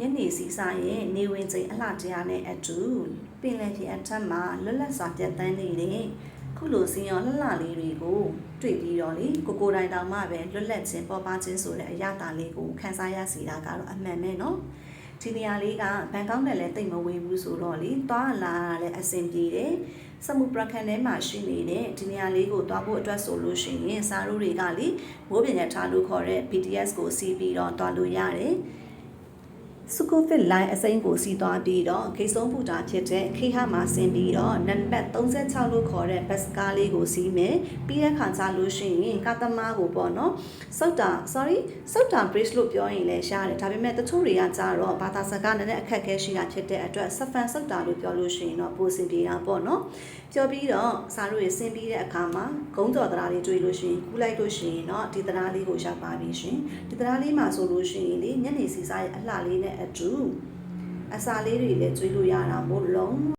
ညနေစီစားရဲ့နေဝင်ချိန်အလှတရားနဲ့အတူပင်လယ်ပြင်အထက်မှာလွတ်လပ်စွာပြတ်တန်းနေတဲ့ခုလိုစင်ရောလှလှလေးတွေကိုတွေ့ပြီးတော့လေကိုတိုင်တောင်မှပဲလွတ်လပ်ခြင်းပေါ်ပါခြင်းဆိုတဲ့အရာတာလေးကိုခန်းစားရစီတာကတော့အမှန်ပဲနော်ဒီနေရာလေးကဘန်ကောက်နဲ့လည်းတိတ်မဝေးဘူးဆိုတော့လေသွားလာလည်းအဆင်ပြေတယ်စမှုပရခန်ထဲမှာရှိနေတဲ့ဒီနေရာလေးကိုသွားဖို့အတွက်ဆိုလို့ရှိရင်စားရိုးတွေကလေမိုးပင်ရထားလို့ခေါ်တဲ့ BTS ကိုစီးပြီးတော့သွားလို့ရတယ်စုကူဖစ်လိုင်းအစိမ်းကိုစီးသွားပြီးတော့ခိတ်ဆုံးပူတာဖြစ်တဲ့ခိဟမှာဆင်းပြီးတော့နံပါတ်36လို့ခေါ်တဲ့ဘတ်စကားလေးကိုစီးမယ်ပြီးတဲ့ခါကျလို့ရှိရင်ကာသမားကိုပေါ့နော်စုတ်တာ bridge လို့ပြောရင်လည်းရှားတယ်ဒါပေမဲ့တချို့တွေကကြတော့ဘာသာစကားနဲ့အခက်အခဲရှိတာဖြစ်တဲ့အတွက်စဖန်စုတ်တာလို့ပြောလို့ရှိရင်တော့ပိုစင်ပြေတာပေါ့နော်ပြောပြီးတော့စားလို့ရဆင်းပြီးတဲ့အခါမှာဂုံးကြော်တရားလေးတွေ့လို့ရှိရင်ကူးလိုက်လို့ရှိရင်တော့ဒီတရားလေးကိုရောက်ပါပြီရှင်ဒီတရားလေးမှာဆိုလို့ရှိရင်လေညနေစီစားရဲ့အလှလေးနဲ့အတူအစာလေးတွေလည်းကျွေးလို့ရတာမို့လုံး